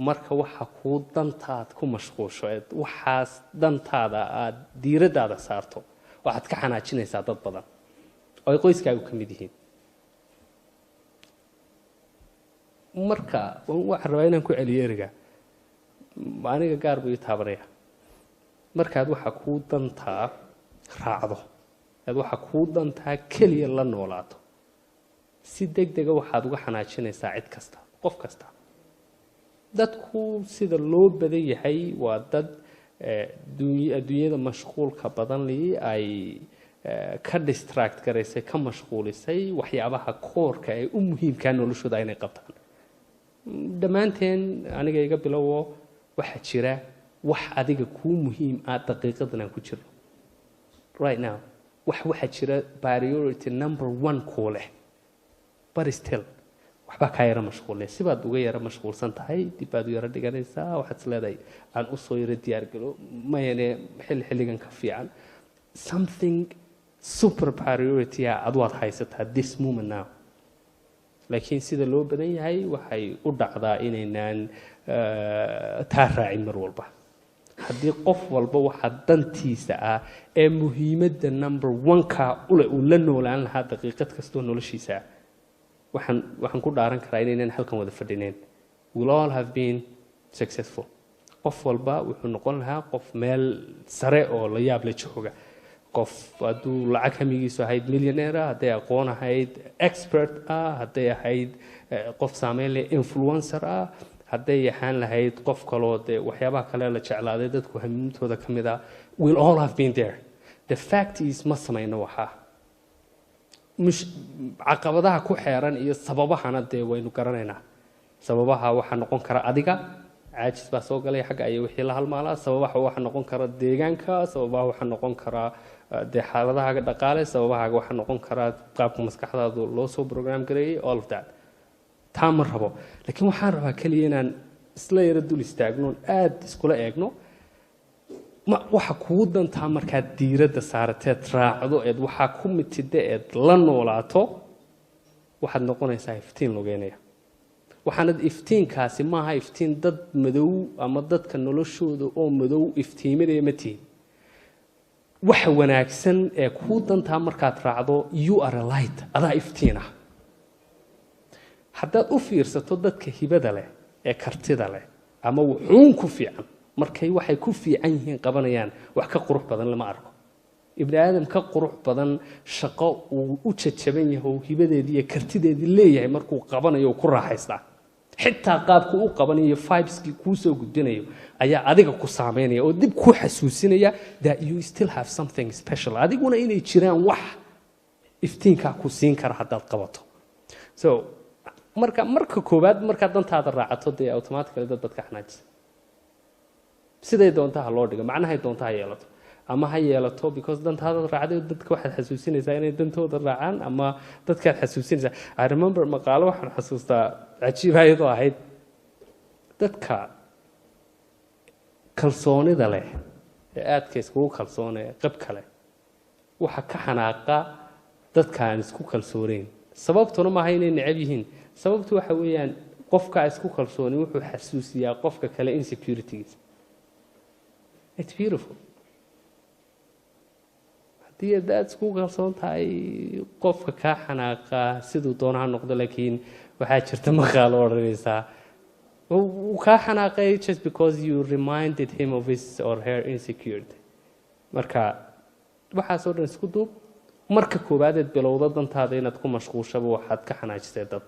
marka waxa ku dantaad ku mashquulsho waxaas dantaada aad diiradaada saarto waxaad ka xanaajinaysaa dad badan oo ay qoyskaagu ka mid yihiin marka waxaan rabaa inaan ku celiyo eriga aniga gaar buu ii taabanaya markaad waxa kuu dantaa raacdo waxa kuu dantaa keliya la noolaato si degdega waxaad uga xanaajinaysaa cid kasta qof kasta dadku sida loo badan yahay waa dad adduunyada mashquulka badan lii ay ka distract garaysay ka mashquulisay waxyaabaha koorka ee u muhiimkaa noloshooda inay qabtaan dhammaanteen aniga iga bilowo waxaa jira wax adiga kuu muhiim ah daqiiqadan aan ku jirno right now waxaa jira priority number 1 kuu leh but still waxbaa kaa yara mashquulnay sibaad uga yara mashquulsan tahay dib baad u yara dhiganaysaa waxaad isleedahay aan u soo yara diyaargalo mayane xilligan ka fiican something super priority aad waad haysataa this moment now laakiin sida loo badan yahay waxay u dhacdaa inaynaan taa raacin mar walba haddii qof walba waxa dantiisa ah ee muhiimadda number 1ka uu la noolaan lahaa daqiiqad kastoo noloshiisa waxaan ku dhaaran karaa inaynan halkan wada fadhineen we'll all have been successful qof walba wuxuu noqon lahaa qof meel sare oo la yaab la jooga qof hadduu lacag hamigiisu ahayd millionaire hadday aqoon ahayd expert hadday ahayd qof saameyn leh influencer hadday ahaan lahayd qof kaloo dee waxyaabaha kale la jeclaaday dadku hamintooda ka mid we'll all have been there the fact is ma samayno waxaa caqabadaha ku xeeran iyo sababahana dee waynu garanaynaa sababaha waxaa noqon kara adiga caajis baa soo galay xagga ay wixii la halmaalaa sababaha waxaa noqon kara deegaanka sababaha waxaa noqon kara dee xaaladahaaga dhaqaale sababahaaga waxaa noqon kara qaabka maskaxdaadu loo soo program gareeyay all of that taa ma rabo laakiin waxaan rabaa keliya inaan isla yara dul istaagno aad iskula eegno waxa kuu dantaa markaad diiradda saarateed raacdo waxaa ku mitida la noolaato waxaad noqonaysaa iftiin lugeynaya waxaanad iftiinkaasi maaha iftiin dad madow ama dadka noloshooda oo madow iftiiminaya ma tihin waxa wanaagsan ee kuu dantaa markaad raacdo you are a light adaa iftiina haddaad u fiirsato dadka hibada leh ee kartida leh ama wuxuun ku fiican markay waxay ku fiican yihiin qabanayaan wax ka qurux badan lama arko ibni aadam ka qurux badan shaqo uu u jajaban yahay oo hibadeedii iyo kartideedii leeyahay markuu qabanayo ku raaxaystaa xitaa qaabku u qabanayo vibeski kuu soo gudbinayo ayaa adiga ku saameynaya oo dib ku xasuusinaya that you still have something special adiguna inay jiraan wax iftiinkaa ku siin kara haddaad qabato so marka koowaad markaad dantaada raacato dee automatically dad baad ka xanaajisa siday doontaa ha loo dhigo macnahay doontaa ha yeelato ama ha yeelato because dantaada raacday dadka waxaad xasuusinaysaa inay dantooda raacaan ama dadkaad xasuusinaysaa I remember maqaalo waxaan xasuustaa cajiiba iyadoo ahayd dadka kalsoonida leh ee aadka iskugu kalsoonee qab kale waxa ka xanaaqa dadka aan isku kalsooneyn sababtuna maaha inay necab yihiin sababtu waxa weeyaan qofka isku kalsoonin wuxuu xasuusiyaa qofka kale insecurities it's beautiful haddii aad isku kalsoon tahay qofka kaa xanaaqa siduu doonaha noqdo laakiin waxaa jirta maqaalo odhanaysaa wuu kaa xanaaqay just because you reminded him of his or her insecurity marka waxaasoo dhan isku duub marka koobaadeed bilowda dantaada inaad ku mashquushaba waxaad ka xanaajisay dad